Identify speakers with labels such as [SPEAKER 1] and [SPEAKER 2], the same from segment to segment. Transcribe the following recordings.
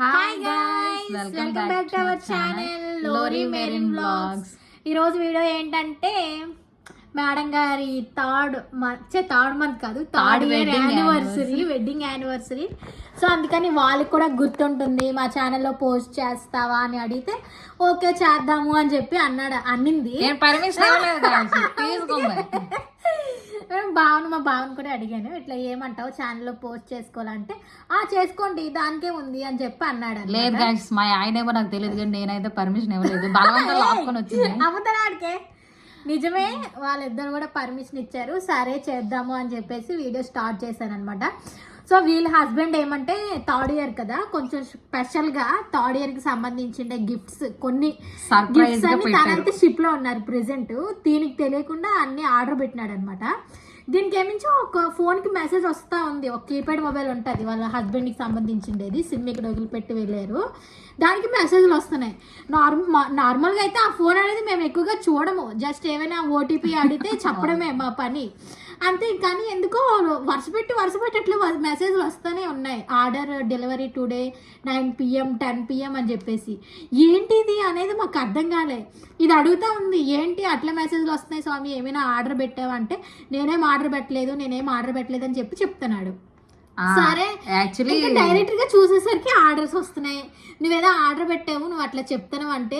[SPEAKER 1] Hi guys, welcome back to our channel lory Merin vlogs. ఈరోజు video ఏంటంటే madam గారి third month కాదు, third year wedding anniversary. So అందుకని వాళ్ళకి కూడా గుర్తుంటుంది, మా ఛానల్లో పోస్ట్ చేస్తావా అని అడిగితే ఓకే చేద్దాము అని చెప్పి అన్నింది. మా బావను కూడా అడిగాను, ఇట్లా ఏమంటావు ఛానల్లో పోస్ట్ చేసుకోవాలంటే చేసుకోండి దానికే ఉంది అని చెప్పి అన్నాడు.
[SPEAKER 2] లేదు గైస్, మా ఆయన ఏమో నాకు తెలియదు కానీ నేనైతే పర్మిషన్ ఇవ్వలేదు, బలవంతం లాక్కొని వచ్చింది.
[SPEAKER 1] అవతలాడికే నిజమే, వాళ్ళిద్దరు కూడా పర్మిషన్ ఇచ్చారు. సరే చేద్దాము అని చెప్పేసి వీడియో స్టార్ట్ చేశాను అనమాట. సో వీళ్ళ హస్బెండ్ ఏమంటే థర్డ్ ఇయర్ కదా, కొంచెం స్పెషల్ గా థర్డ్ ఇయర్ కి సంబంధించిన గిఫ్ట్స్ కొన్ని గిఫ్ట్స్ అని తనైతే షిప్ లో ఉన్నారు ప్రెసెంట్, దీనికి తెలియకుండా అన్ని ఆర్డర్ పెట్టినాడు అనమాట. దీనికి ఏమించో ఒక ఫోన్ కి మెసేజ్ వస్తా ఉంది, ఒక కీప్యాడ్ మొబైల్ ఉంటుంది వాళ్ళ హస్బెండ్ కి సంబంధించిండేది, సిమ్ ఇక్కడ వదిలిపెట్టి వెళ్ళారు, దానికి మెసేజ్లు వస్తున్నాయి. నార్మల్గా అయితే ఆ ఫోన్ అనేది మేము ఎక్కువగా చూడము, జస్ట్ ఏమైనా ఓటీపీ అడిగితే చెప్పడమే మా పని అంతే. కానీ ఎందుకో వరుస పెట్టి అట్లా మెసేజ్లు వస్తూనే ఉన్నాయి, order delivery today 9 PM 10 PM అని చెప్పేసి. ఏంటిది అనేది మాకు అర్థం కాలే. ఇది అడుగుతా ఉంది, ఏంటి అట్లా మెసేజ్లు వస్తున్నాయి స్వామి, ఏమైనా ఆర్డర్ పెట్టావంటే నేనేం ఆర్డర్ పెట్టలేదు అని చెప్పి చెప్తున్నాడు. సరే యాక్చువల్లీ డైరెక్ట్ గా చూసేసరికి ఆర్డర్స్ వస్తున్నాయి. నువ్వేదో ఆర్డర్ పెట్టావు, నువ్వు అట్లా చెప్తావు అంటే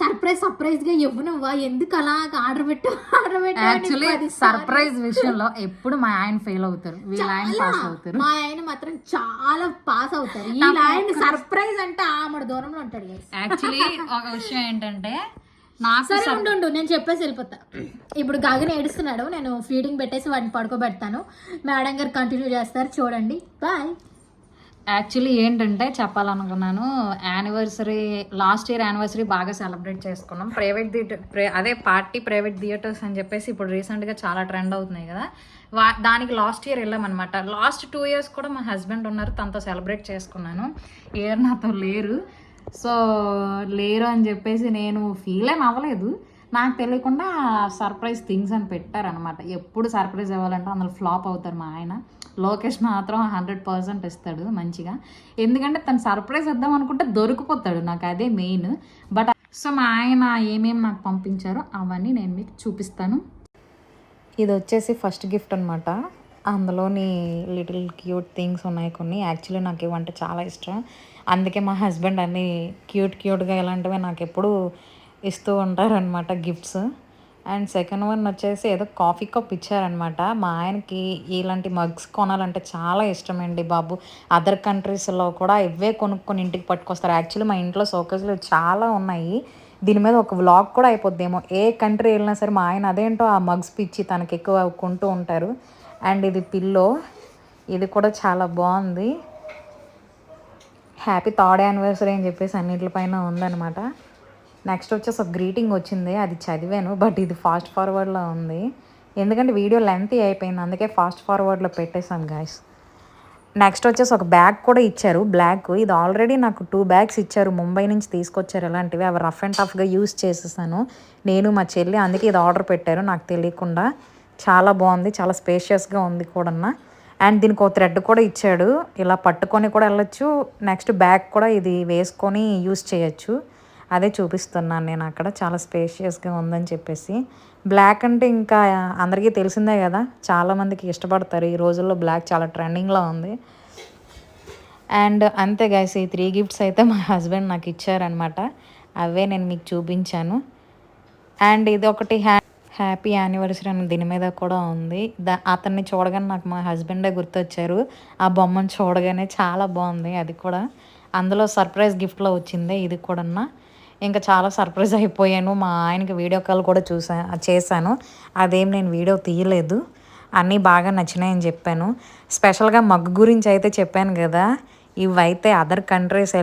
[SPEAKER 1] సర్ప్రైజ్ గా ఇవ్వు, నువ్వు ఎందుకు అలా ఆర్డర్ పెట్టావు.
[SPEAKER 2] యాక్చువల్లీ సర్ప్రైజ్ విషయంలో ఎప్పుడు మా ఆయన ఫెయిల్ అవుతారు, వీళ్ళ ఆయన పాస్ అవుతారు.
[SPEAKER 1] మా ఆయన మాత్రం చాలా పాస్ అవుతారు. ఈ ఆయన సర్ప్రైజ్ అంటే ఆమె దూరంలో ఉంటాడు.
[SPEAKER 2] యాక్చువల్లీ ఒక విషయం ఏంటంటే,
[SPEAKER 1] సరే ఉండు నేను చెప్పేసి వెళ్ళిపోతా. ఇప్పుడు గగన్ ఏడుస్తున్నాడు, నేను ఫీడింగ్ పెట్టేసి వాడిని పడుకోబెడతాను, మేడం గారు కంటిన్యూ చేస్తారు చూడండి. బాయ్.
[SPEAKER 2] యాక్చువల్లీ ఏంటంటే చెప్పాలనుకున్నాను, లాస్ట్ ఇయర్ యానివర్సరీ బాగా సెలబ్రేట్ చేసుకున్నాం. ప్రైవేట్ థియేటర్స్ అని చెప్పేసి ఇప్పుడు రీసెంట్గా చాలా ట్రెండ్ అవుతున్నాయి కదా, దానికి లాస్ట్ ఇయర్ వెళ్ళామన్నమాట. లాస్ట్ 2 years కూడా మా హస్బెండ్ ఉన్నారు, తనతో సెలబ్రేట్ చేసుకున్నాను. ఇయర్ నాతో లేరు అని చెప్పేసి నేను ఫీల్ ఏం అవ్వలేదు, నాకు తెలియకుండా సర్ప్రైజ్ థింగ్స్ అని పెట్టారనమాట. ఎప్పుడు సర్ప్రైజ్ ఇవ్వాలంటే అందులో ఫ్లాప్ అవుతారు మా ఆయన. లోకేష్ మాత్రం 100% ఇస్తాడు మంచిగా, ఎందుకంటే తను సర్ప్రైజ్ ఇద్దాం అనుకుంటే దొరికిపోతాడు, నాకు అదే మెయిన్. బట్ సో మా ఆయన ఏమేమి నాకు పంపించారో అవన్నీ నేను మీకు చూపిస్తాను. ఇది వచ్చేసి ఫస్ట్ గిఫ్ట్ అనమాట, అందులోని లిటిల్ క్యూట్ థింగ్స్ ఉన్నాయి కొన్ని. యాక్చువల్లీ నాకు ఇవంటే చాలా ఇష్టం, అందుకే మా హస్బెండ్ అన్నీ క్యూట్గా ఇలాంటివి నాకు ఎప్పుడు ఇస్తూ ఉంటారనమాట గిఫ్ట్స్. అండ్ సెకండ్ వన్ వచ్చేసి ఏదో కాఫీ కప్ ఇచ్చారనమాట. మా ఆయనకి ఇలాంటి మగ్స్ కొనాలంటే చాలా ఇష్టమండి బాబు. అదర్ కంట్రీస్లో కూడా ఇవే కొనుక్కొని ఇంటికి పట్టుకొస్తారు. యాక్చువల్లీ మా ఇంట్లో షోకేస్లు చాలా ఉన్నాయి, దీని మీద ఒక వ్లాగ్ కూడా అయిపోద్దేమో. ఏ కంట్రీ వెళ్ళినా సరే మా ఆయన అదేంటో ఆ మగ్స్ పిచ్చి తనకి ఎక్కువ కొంటూ ఉంటారు. అండ్ ఇది పిల్లో, ఇది కూడా చాలా బాగుంది. హ్యాపీ థర్డ్ యానివర్సరీ అని చెప్పేసి అన్నిటిపైన ఉందన్నమాట. నెక్స్ట్ వచ్చేసి ఒక గ్రీటింగ్ వచ్చింది, అది చదివాను, బట్ ఇది ఫాస్ట్ ఫార్వర్డ్లో ఉంది ఎందుకంటే వీడియో లెంతీ అయిపోయింది, అందుకే ఫాస్ట్ ఫార్వర్డ్లో పెట్టేశాం గాయస్. నెక్స్ట్ వచ్చేసి ఒక బ్యాగ్ కూడా ఇచ్చారు, బ్లాక్. ఇది ఆల్రెడీ నాకు 2 bags ఇచ్చారు, ముంబై నుంచి తీసుకొచ్చారు ఇలాంటివి. అవి రఫ్ అండ్ టఫ్గా యూజ్ చేసేసాను నేను మా చెల్లి, అందుకే ఇది ఆర్డర్ పెట్టారు నాకు తెలియకుండా. చాలా బాగుంది, చాలా స్పేషియస్గా ఉంది కూడా. అండ్ దీనికి ఒక థ్రెడ్ కూడా ఇచ్చాడు, ఇలా పట్టుకొని కూడా వెళ్ళొచ్చు, నెక్స్ట్ బ్యాగ్ కూడా ఇది వేసుకొని యూజ్ చేయొచ్చు. అదే చూపిస్తున్నాను నేను అక్కడ, చాలా స్పేషియస్గా ఉందని చెప్పేసి. బ్లాక్ అంటే ఇంకా అందరికీ తెలిసిందే కదా, చాలామందికి ఇష్టపడతారు ఈ రోజుల్లో, బ్లాక్ చాలా ట్రెండింగ్లో ఉంది. అండ్ అంతే గైస్, ఈ 3 gifts అయితే మా హస్బెండ్ నాకు ఇచ్చారనమాట, అవే నేను మీకు చూపించాను. అండ్ ఇది ఒకటి హ్యాపీ యానివర్సరీ అని దీని మీద కూడా ఉంది. అతన్ని చూడగానే నాకు మా హస్బెండే గుర్తొచ్చారు, ఆ బొమ్మను చూడగానే చాలా బాగుంది. అది కూడా అందులో సర్ప్రైజ్ గిఫ్ట్లో వచ్చింది ఇది కూడా. ఇంకా చాలా సర్ప్రైజ్ అయిపోయాను, మా ఆయనకి వీడియో కాల్ కూడా చేశాను, అదేం నేను వీడియో తీయలేదు, అన్నీ బాగా నచ్చినాయని చెప్పాను. స్పెషల్గా మగ్గు గురించి అయితే చెప్పాను కదా, ఇవైతే అదర్ కంట్రీస్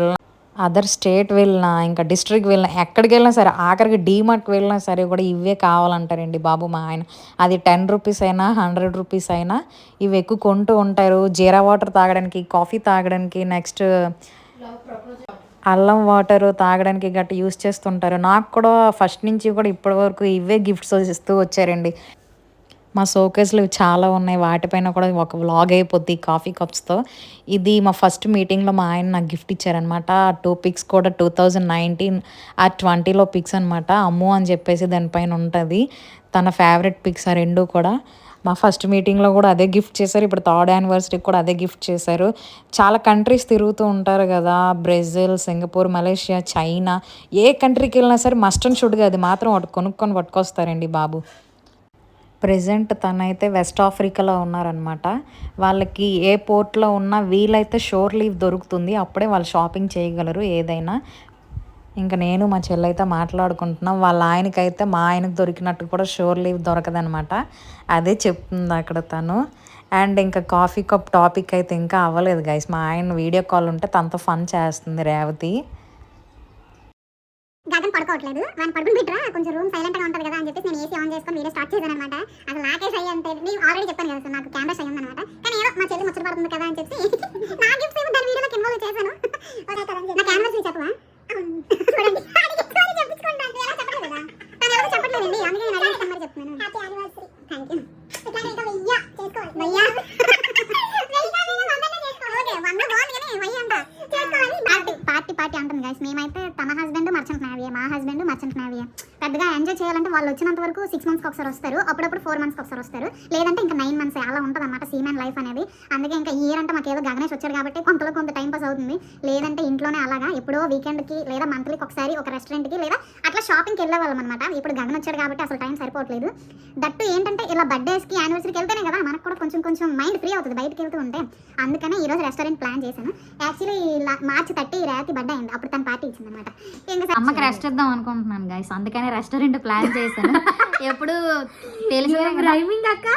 [SPEAKER 2] అదర్ స్టేట్ వెళ్ళినా ఇంకా డిస్ట్రిక్ట్ వెళ్ళినా ఎక్కడికి వెళ్ళినా సరే, ఆఖరికి డీమార్ట్కి వెళ్ళినా సరే కూడా ఇవే కావాలంటారండి బాబు మా ఆయన. అది 10 rupees అయినా 100 rupees అయినా ఇవి ఎక్కువ కొంటూ ఉంటారు. జీరా వాటర్ తాగడానికి, కాఫీ తాగడానికి, నెక్స్ట్ అల్లం వాటర్ తాగడానికి గట్రా యూస్ చేస్తుంటారు. నాకు కూడా ఫస్ట్ నుంచి కూడా ఇప్పటి వరకు ఇవే గిఫ్ట్స్ ఇస్తూ వచ్చారండి. మా షోకేస్లు చాలా ఉన్నాయి, వాటిపైన కూడా ఒక వ్లాగ్ అయిపోద్ది కాఫీ కప్స్తో. ఇది మా ఫస్ట్ మీటింగ్లో మా ఆయన నాకు గిఫ్ట్ ఇచ్చారనమాట. ఆ 2 పిక్స్ కూడా 2019 ఆ 20లో పిక్స్ అనమాట. అమ్ము అని చెప్పేసి దానిపైన ఉంటుంది తన ఫేవరెట్ పిక్స్ ఆ 2 కూడా. మా ఫస్ట్ మీటింగ్లో కూడా అదే గిఫ్ట్ చేశారు, ఇప్పుడు 3rd యానివర్సరీకి కూడా అదే గిఫ్ట్ చేశారు. చాలా కంట్రీస్ తిరుగుతూ ఉంటారు కదా, బ్రెజిల్, సింగపూర్, మలేషియా, చైనా, ఏ కంట్రీకి వెళ్ళినా సరే మస్ట్ అండ్ షుడ్గా అది మాత్రం ఒకటి కొనుక్కొని పట్టుకొస్తారండి బాబు. ప్రెజెంట్ తనైతే వెస్ట్ ఆఫ్రికాలో ఉన్నారనమాట. వాళ్ళకి ఏ పోర్ట్లో ఉన్నా వీలైతే షోర్ లీవ్ దొరుకుతుంది, అప్పుడే వాళ్ళు షాపింగ్ చేయగలరు ఏదైనా. ఇంకా నేను మా చెల్లైతే మాట్లాడుకుంటున్నాం. వాళ్ళ ఆయనకైతే మా ఆయనకు దొరికినట్టు కూడా షోర్ లీవ్ దొరకదనమాట, అదే చెప్తుంది అక్కడ తను. అండ్ ఇంకా కాఫీ కప్ టాపిక్ అయితే ఇంకా అవ్వలేదు గైస్. మా ఆయన వీడియో కాల్ ఉంటే తనతో ఫన్ చేస్తుంది రేవతి.
[SPEAKER 3] గగన్ పడుకోవట్లేదు, వాడిని పడుకుని బిడ్రా కొంచెం రూమ్ సైలెంట్ గా ఉంటుంది కదా అని చెప్పేసి నేను ఏసీ ఆన్ చేసుకొని వీడియో స్టార్ట్ చేశాను అనమాట. అసలు నాకే సై అంటే నేను ఆల్రెడీ చెప్పాను కదా సార్, నాకు కెమెరా సై ఉందన్నమాట. కానీ ఏదో మా చెల్లి ముచ్చట పడుతుంది కదా అని చెప్పి నా గిఫ్ట్స్ ఏమో దాని వీడియోలోకి ఇన్వాల్వ్ చేశాను. నా కెమెరా చెప్పవా చూడండి చెప్పించుకుంటాను, ఎలా చెప్పలేదు కదా, తను ఎవరు చెప్పట్లేదండి, అందుకే నేను అడిగిన మరి చెప్తున్నాను. Happy anniversary, thank you. ఇట్లా ఇంకా వెయ్యా చేసుకోవాలి, వెయ్యా పార్టీ అంటుంది గైస్. మేమైతే తన హస్బెండ్ మర్చెంట్ నేవీ, మా హస్బెండ్ మర్చెంట్ నేవీ. పెద్దగా ఎంజాయ్ చేయాలంటే వాళ్ళు వచ్చినంత వరకు 6 మంత్స్కి ఒకసారి వస్తారు, అప్పుడప్పుడు 4 మంత్స్కి ఒకసారి వస్తారు, లేదంటే ఇంకా 9 మంత్స్ అలా ఉంటుంది అనమాట సీమెన్ లైఫ్ అనేది. అందుకే ఇంకా ఈ ఇయర్ అంటే మాకు ఏదో గగనేష్ వచ్చాడు కాబట్టి కొంతలో కొంత టైం పాస్ అవుతుంది. లేదంటే ఇంట్లోనే అలాగా ఎప్పుడో వీకెండ్కి లేదా మంత్లీకి ఒకసారి ఒక రెస్టారెంట్కి లేదా అట్లా షాపింగ్కి వెళ్ళేవాళ్ళం అనమాట. ఇప్పుడు గగన్ వచ్చాడు కాబట్టి అసలు టైం సరిపోవట్లేదు. దట్టు ఏంటంటే ఇలా బర్త్డేస్కి యానివర్సరీకి వెళ్తేనే కదా మనకు కూడా కొంచెం మైండ్ ఫ్రీ అవుతుంది బయటకు వెళ్తూ ఉంటే. అందుకనే ఈరోజు రెస్టారెంట్ ప్లాన్ చేశాను. యాక్చువల్లీ March 30 రేవతి బర్త్డే అయింది, అప్పుడు తను పార్టీ ఇచ్చింది అనమాట.
[SPEAKER 4] అమ్మకి రెస్ట్ ఇద్దాం అనుకుంటున్నాను గైస్, అందుకనే రెస్టారెంట్ ప్లాన్ చేశాను. ఎప్పుడు తెలిసిందే
[SPEAKER 1] డ్రైవింగ్ అక్క,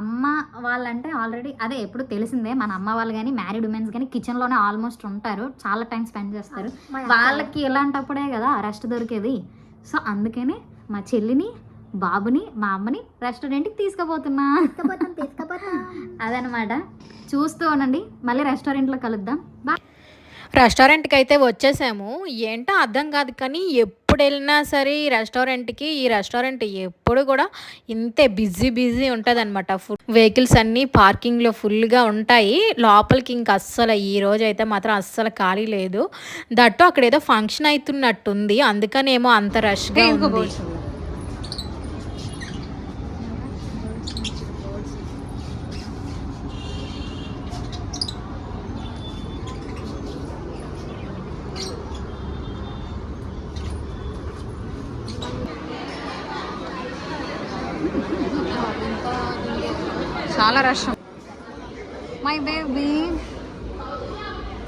[SPEAKER 4] అమ్మ వాళ్ళంటే ఆల్రెడీ అదే ఎప్పుడు తెలిసిందే, మన అమ్మ వాళ్ళు కానీ మ్యారీడ్ ఉమెన్స్ కానీ కిచెన్లోనే ఆల్మోస్ట్ ఉంటారు, చాలా టైం స్పెండ్ చేస్తారు. వాళ్ళకి ఇలాంటప్పుడే కదా రెస్ట్ దొరికేది. సో అందుకని మా చెల్లిని, బాబుని, మా అమ్మని రెస్టారెంట్కి తీసుకుపోతున్నా. అదనమాట, చూస్తూ ఉండండి, మళ్ళీ రెస్టారెంట్లో కలుద్దాం. బాయ్.
[SPEAKER 1] రెస్టారెంట్కి అయితే వచ్చేసాము. ఏంటో అర్థం కాదు కానీ ఎప్పుడు వెళ్ళినా సరే ఈ రెస్టారెంట్ ఎప్పుడు కూడా ఇంతే బిజీ ఉంటుంది అనమాట. వెహికల్స్ అన్నీ పార్కింగ్లో ఫుల్గా ఉంటాయి. లోపలికి ఇంక అస్సలు ఈ రోజు అయితే మాత్రం అస్సలు ఖాళీ లేదు. దట్టు అక్కడ ఏదో ఫంక్షన్ అవుతున్నట్టుంది, అందుకనేమో అంత రష్గా ఉంది.
[SPEAKER 2] చాలా rush. My baby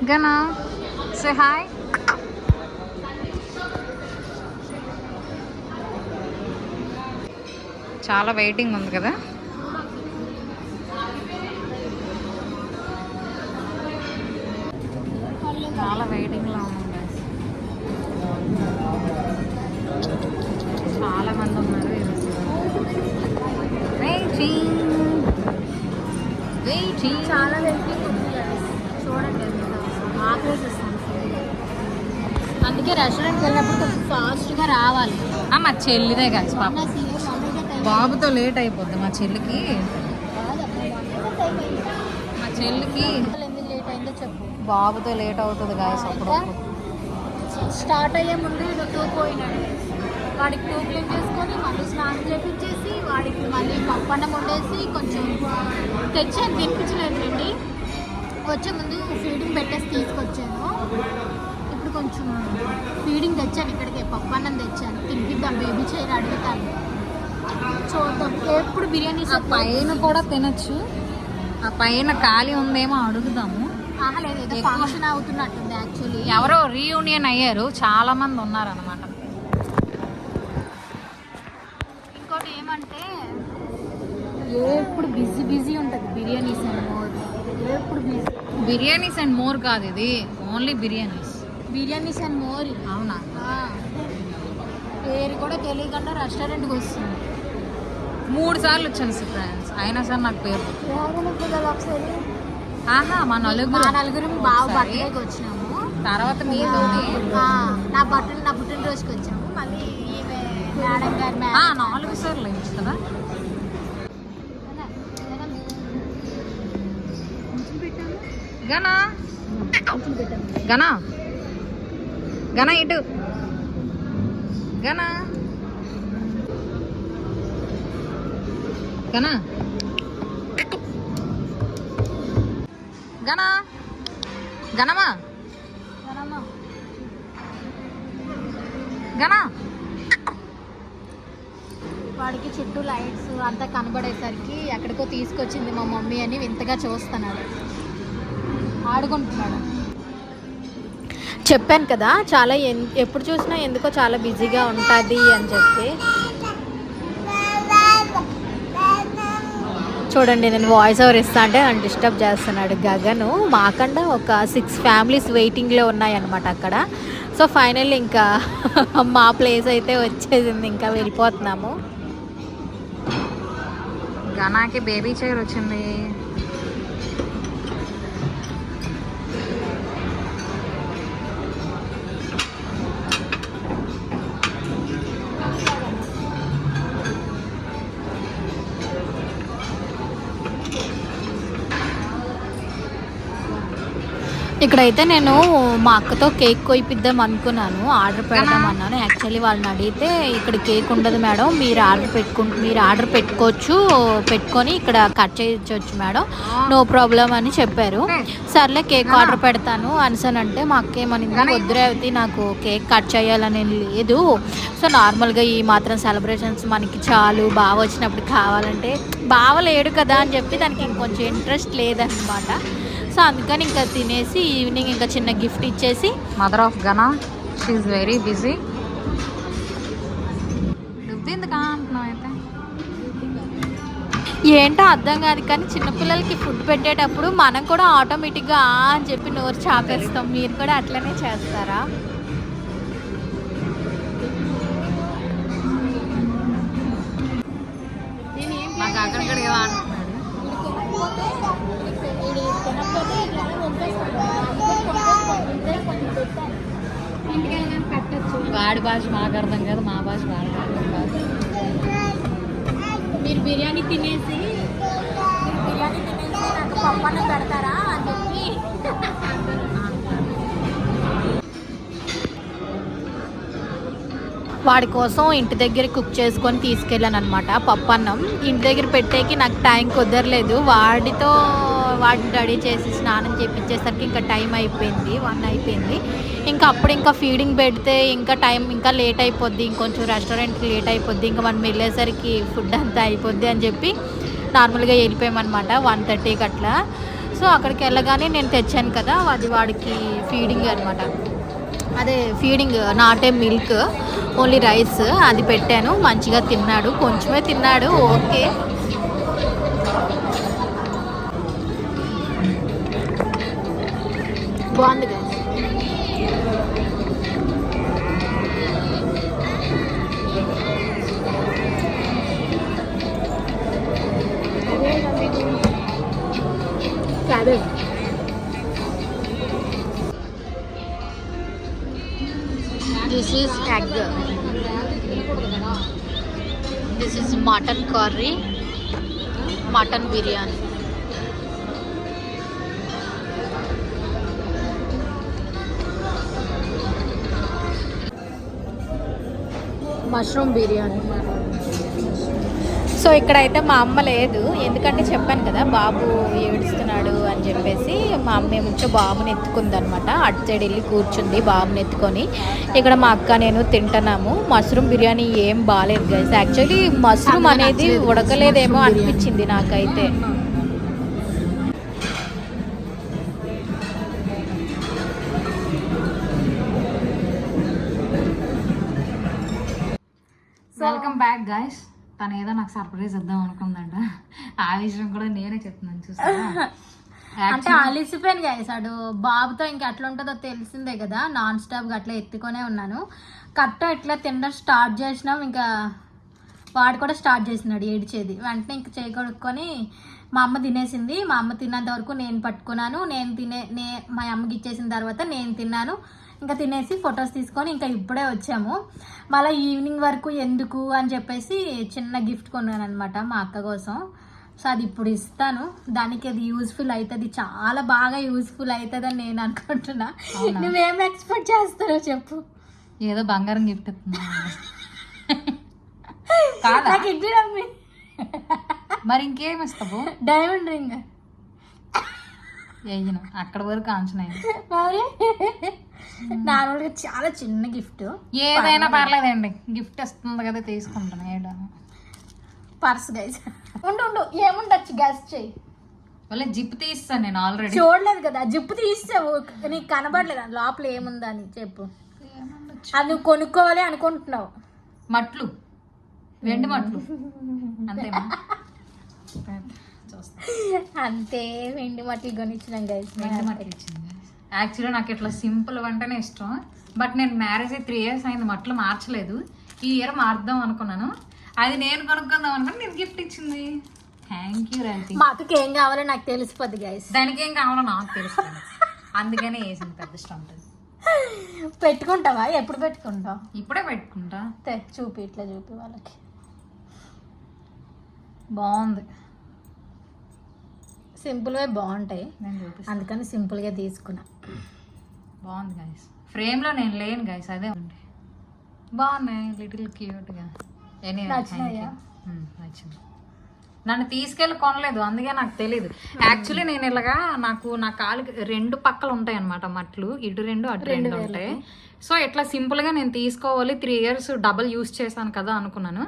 [SPEAKER 2] Gana say hi. చాలా వెయిటింగ్ ఉంది కదా. చాలా వెయిటింగ్లో ఉంది, చాలా మంది ఉన్నారు.
[SPEAKER 1] చాలా వెయిటింగ్ ఉంది చూడండి, ఆకలిస్తాను. అందుకే రెస్టారెంట్కి వెళ్ళినప్పుడు కొంచెం ఫాస్ట్గా రావాలి.
[SPEAKER 2] మా చెల్లిదే కదా పాప, బాబుతో లేట్ అయిపోద్ది మా చెల్లికి.
[SPEAKER 1] ఎందుకు లేట్ అయిందో చెప్పు.
[SPEAKER 2] బాబుతో లేట్ అవుతుంది గాయస్. అప్పుడు
[SPEAKER 1] స్టార్ట్ అయ్యే ముందు టూకు పోయినాడు, వాడికి టూ క్లీన్ చేసుకొని మళ్ళీ స్నానం చేపించేసి వాడికి మళ్ళీ పప్పన్నం వండేసి కొంచెం తెచ్చాను, తినిపించలేదు రండి. వచ్చే ముందు ఫీడింగ్ పెట్టేసి తీసుకొచ్చాను. ఇప్పుడు కొంచెం ఫీడింగ్ తెచ్చాను, ఇక్కడికి పప్పన్నం తెచ్చాను, తినిపిద్దాం, బేబీ చైర్ అడుగుతాను, చూద్దాం. ఎప్పుడు బిర్యానీ
[SPEAKER 2] పైన కూడా తినచ్చు, ఆ పైన ఖాళీ ఉందేమో అడుగుదాము.
[SPEAKER 1] లేదు, ఫంక్షన్ అవుతున్నట్టుంది. యాక్చువల్లీ
[SPEAKER 2] ఎవరో రీయూనియన్ అయ్యారు, చాలా మంది ఉన్నారనమాట.
[SPEAKER 1] ఇంకోటి ఏమంటే ఎప్పుడు బిజీ ఉంటుంది బిర్యానీస్ అండ్ మోర్. ఎప్పుడు
[SPEAKER 2] బిర్యానీస్ అండ్ మోర్ కాదు, ఇది ఓన్లీ బిర్యానీస్
[SPEAKER 1] అండ్ మోర్.
[SPEAKER 2] అవునా?
[SPEAKER 1] పేరు కూడా తెలియకుండా రెస్టారెంట్కి వస్తుంది.
[SPEAKER 2] 3 సార్లు వచ్చాను ఫ్రెండ్స్, అయినా సార్ నాకు పేరు
[SPEAKER 1] ఒకసారి.
[SPEAKER 2] మా నలుగురు
[SPEAKER 1] బాగా బర్త్డేకి వచ్చినాము,
[SPEAKER 2] తర్వాత మీతో
[SPEAKER 1] నా పుట్టినరోజుకి వచ్చాము, మళ్ళీ ఈమె మేడం గారి
[SPEAKER 2] 4 సార్లు అయింది కదా. గనా గనా గనా ఇటు గనా గనా గనా గనమా గనా.
[SPEAKER 1] వాడికి చుట్టూ లైట్స్ అంతా కనబడేసరికి ఎక్కడికో తీసుకొచ్చింది మా మమ్మీ అని వింతగా చూస్తున్నాడు, ఆడుకుంటున్నాడు. చెప్పాను కదా చాలా ఎప్పుడు చూసినా ఎందుకో చాలా బిజీగా ఉంటుంది అని చెప్పి. చూడండి నేను వాయిస్ ఓవర్ ఇస్తా అంటే నన్ను డిస్టర్బ్ చేస్తున్నాడు గగను. మాకన్నా ఒక 6 ఫ్యామిలీస్ వెయిటింగ్లో ఉన్నాయన్నమాట అక్కడ. సో ఫైనల్ ఇంకా మా ప్లేస్ అయితే వచ్చేసింది, ఇంకా వెళ్ళిపోతున్నాము.
[SPEAKER 2] గనాకి బేబీ చైర్ వచ్చింది.
[SPEAKER 1] ఇక్కడైతే నేను మా అక్కతో కేక్ కొయిపిద్దాం అనుకున్నాను, ఆర్డర్ పెడదాం అన్నాను. యాక్చువల్లీ వాళ్ళని అడిగితే ఇక్కడ కేక్ ఉండదు మేడం, మీరు ఆర్డర్ పెట్టుకొని ఇక్కడ కట్ చేయించవచ్చు మేడం, నో ప్రాబ్లం అని చెప్పారు. సర్లే కేక్ ఆర్డర్ పెడతాను అనిసానంటే మా అక్క ఏమనింది, వద్దురేవతి నాకు కేక్ కట్ చేయాలని లేదు, సో నార్మల్గా ఈ మాత్రం సెలబ్రేషన్స్ మనకి చాలు, బావ వచ్చినప్పుడు కావాలంటే బావ లేడు కదా అని చెప్పి దానికి ఇంకొంచెం ఇంట్రెస్ట్ లేదన్నమాట. సో అందుకని ఇంకా తినేసి ఈవినింగ్ ఇంకా చిన్న గిఫ్ట్ ఇచ్చేసి.
[SPEAKER 2] Mother of Gana she is very busy. నువ్వెందుకు అంటున్నావు అయితే?
[SPEAKER 1] ఏంటో అర్థం కాదు కానీ చిన్నపిల్లలకి ఫుడ్ పెట్టేటప్పుడు మనం కూడా ఆటోమేటిక్గా అని చెప్పి నోరు చాపేస్తాం. మీరు కూడా అట్లనే చేస్తారా?
[SPEAKER 2] నాకు అక్కడికి అంటున్నాడు. వాడి భాష మాకు అర్థం కాదు, మా భాష వాడికి అర్థం కాదు.
[SPEAKER 1] మీరు బిర్యానీ తినేసి నాకు పప్పన్న పెడతారా అని చెప్పి వాడి కోసం ఇంటి దగ్గర కుక్ చేసుకొని తీసుకెళ్ళాను అనమాట పప్పన్నం. ఇంటి దగ్గర పెట్టేకి నాకు టైం కుదరలేదు, వాడిని రెడీ చేసి స్నానం చేయించేసరికి ఇంకా టైం అయిపోయింది, 1 అయిపోయింది. ఇంకా అప్పుడు ఇంకా ఫీడింగ్ పెడితే ఇంకా టైం ఇంకా లేట్ అయిపోద్ది, ఇంకొంచెం రెస్టారెంట్కి లేట్ అయిపోద్ది, ఇంకా మనం వెళ్ళేసరికి ఫుడ్ అంతా అయిపోద్ది అని చెప్పి నార్మల్గా వెళ్ళిపోయామన్నమాట 1:30కి అట్లా. సో అక్కడికి వెళ్ళగానే నేను తెచ్చాను కదా అది వాడికి ఫీడింగ్ అనమాట, అదే ఫీడింగ్ నాటే మిల్క్, ఓన్లీ రైస్ అది పెట్టాను. మంచిగా తిన్నాడు, కొంచెమే తిన్నాడు, ఓకే. బాగుంది కదా. Cabbage This is egg. This is mutton curry, mutton biryani. Mushroom biryani. So ఇక్కడైతే మా అమ్మ లేదు, ఎందుకంటే చెప్పాను కదా బాబు ఏడుస్తున్నాడు అని చెప్పేసి మా అమ్మ ఏమొచ్చో బాబుని ఎత్తుకుందనమాట. అటు సైడ్ వెళ్ళి కూర్చుంది బాబుని ఎత్తుకొని. ఇక్కడ మా అక్క నేను తింటున్నాము. మష్రూమ్ బిర్యానీ ఏం బాగాలేదు గైస్, యాక్చువల్లీ మష్రూమ్ అనేది ఉడకలేదేమో అనిపించింది నాకైతే.
[SPEAKER 2] Welcome back guys. తను ఏదో నాకు సర్ప్రైజ్ ఇద్దాం అనుకుందంట, ఆ విషయం కూడా నేనే చెప్తున్నాను చూసాను.
[SPEAKER 1] అంటే అలిసిపోయాను గైస్, అడు బాబుతో ఇంకా ఎట్లా ఉంటుందో తెలిసిందే కదా, నాన్ స్టాప్గా అట్లా ఎత్తుకొనే ఉన్నాను. కరెక్ట్ ఇట్లా తినడం స్టార్ట్ చేసినాం, ఇంకా వాడు కూడా స్టార్ట్ చేసినాడు ఏడ్చేది. వెంటనే ఇంకా చేయి కొడుక్కొని మా అమ్మ తినేసింది. మా అమ్మ తిన్నంత వరకు నేను పట్టుకున్నాను, మా అమ్మకి ఇచ్చేసిన తర్వాత నేను తిన్నాను. ఇంకా తినేసి ఫొటోస్ తీసుకొని ఇంకా ఇప్పుడే వచ్చాము. మళ్ళీ ఈవినింగ్ వరకు ఎందుకు అని చెప్పేసి చిన్న గిఫ్ట్ కొన్నాను అనమాట మా అక్క కోసం. సో అది ఇప్పుడు ఇస్తాను, దానికి అది యూస్ఫుల్ అవుతుంది, చాలా బాగా యూస్ఫుల్ అవుతుంది అని నేను అనుకుంటున్నా. నువ్వేం ఎక్స్పెక్ట్ చేస్తారో చెప్పు.
[SPEAKER 2] ఏదో బంగారం గిఫ్ట్ ఇస్తున్నా కాదా?
[SPEAKER 1] నాకు ఇడ్లీ రమ్మి
[SPEAKER 2] మరి ఇంకేం ఇస్తావు?
[SPEAKER 1] డైమండ్ రింగ్
[SPEAKER 2] వేయను, అక్కడ వరకు ఆంచనాయి.
[SPEAKER 1] మరి నార్మల్గా చాలా చిన్న గిఫ్ట్,
[SPEAKER 2] ఏదైనా పర్లేదండి, గిఫ్ట్ ఇస్తుంది కదా తీసుకుంటాను. ఏడా
[SPEAKER 1] పర్స్ గైస్. ఉండు ఏముండొచ్చు గెస్ చెయ్యి.
[SPEAKER 2] వాళ్ళ జిప్ తీస్తాను నేను ఆల్రెడీ.
[SPEAKER 1] చూడలేదు కదా, జిప్పు తీసావు, నీకు కనబడలేదు లోపల ఏముందని చెప్పు. అది నువ్వు కొనుక్కోవాలి అనుకుంటున్నావు.
[SPEAKER 2] మట్లు, వెండి మట్లు అంతేనా?
[SPEAKER 1] అంతే, వెండి మట్టి కొనిచ్చినాం గైస్.
[SPEAKER 2] వెండి మట్లు ఇచ్చింది. యాక్చువల్లీ నాకు ఇట్లా సింపుల్ వంటనే ఇష్టం, బట్ నేను మ్యారేజ్ 3 years అయింది, మట్లు మార్చలేదు. ఈ ఇయర్ మార్దాం అనుకున్నాను, అది నేను కొనుక్కుందాం అనుకుని నేను గిఫ్ట్ ఇచ్చింది. థ్యాంక్ యూ రంతి.
[SPEAKER 1] మా అక్కకి ఏం కావాలో నాకు తెలిసిపోద్ది గైస్.
[SPEAKER 2] దానికి ఏం కావాలో నాకు తెలుసు, అందుకనే వేసింది పెద్ద స్టంట్.
[SPEAKER 1] పెట్టుకుంటావా? ఎప్పుడు పెట్టుకుంటావు?
[SPEAKER 2] ఇప్పుడే పెట్టుకుంటా.
[SPEAKER 1] చూపి, ఇట్లా చూపి వాళ్ళకి.
[SPEAKER 2] బాగుంది,
[SPEAKER 1] సింపుల్గా బాగుంటాయి,
[SPEAKER 2] నేను చూపిస్తాను.
[SPEAKER 1] అందుకని సింపుల్గా తీసుకున్నా.
[SPEAKER 2] బాగుంది గైస్, ఫ్రేమ్లో నేను లేను గైస్, అదే ఉంది. బాగున్నాయి, లిటిల్ క్యూట్గా.
[SPEAKER 1] నచ్చినాయా?
[SPEAKER 2] నచ్చింది. నన్ను తీసుకెళ్ళి కొనలేదు, అందుకే నాకు తెలీదు. యాక్చువల్లీ నేను ఇలాగా నా కాలుకి 2 పక్కలు ఉంటాయి అనమాట మట్లు, ఇటు 2 అటు 2 ఉంటాయి. సో ఇట్లా సింపుల్గా నేను తీసుకోవాలి, 3 years డబల్ యూస్ చేశాను కదా అనుకున్నాను.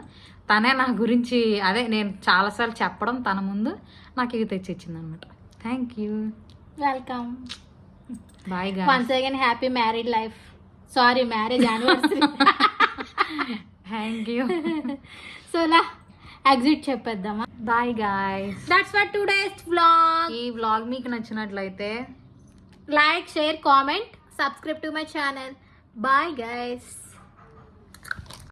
[SPEAKER 2] తనే నా గురించి అదే నేను చాలాసార్లు చెప్పడం తన ముందు నాకు ఇవి తెచ్చి ఇచ్చింది అనమాట. Thank you,
[SPEAKER 1] welcome.
[SPEAKER 2] బాయ్ గా.
[SPEAKER 1] Once again happy married life, sorry marriage anniversary.
[SPEAKER 2] Thank you.
[SPEAKER 1] So ఇలా ఎగ్జిట్ చెప్పేద్దామా?
[SPEAKER 2] Bye guys,
[SPEAKER 1] that's for today's vlog.
[SPEAKER 2] ఈ వ్లాగ్ మీకు నచ్చినట్లయితే
[SPEAKER 1] like, share, comment, subscribe to my channel. Bye guys.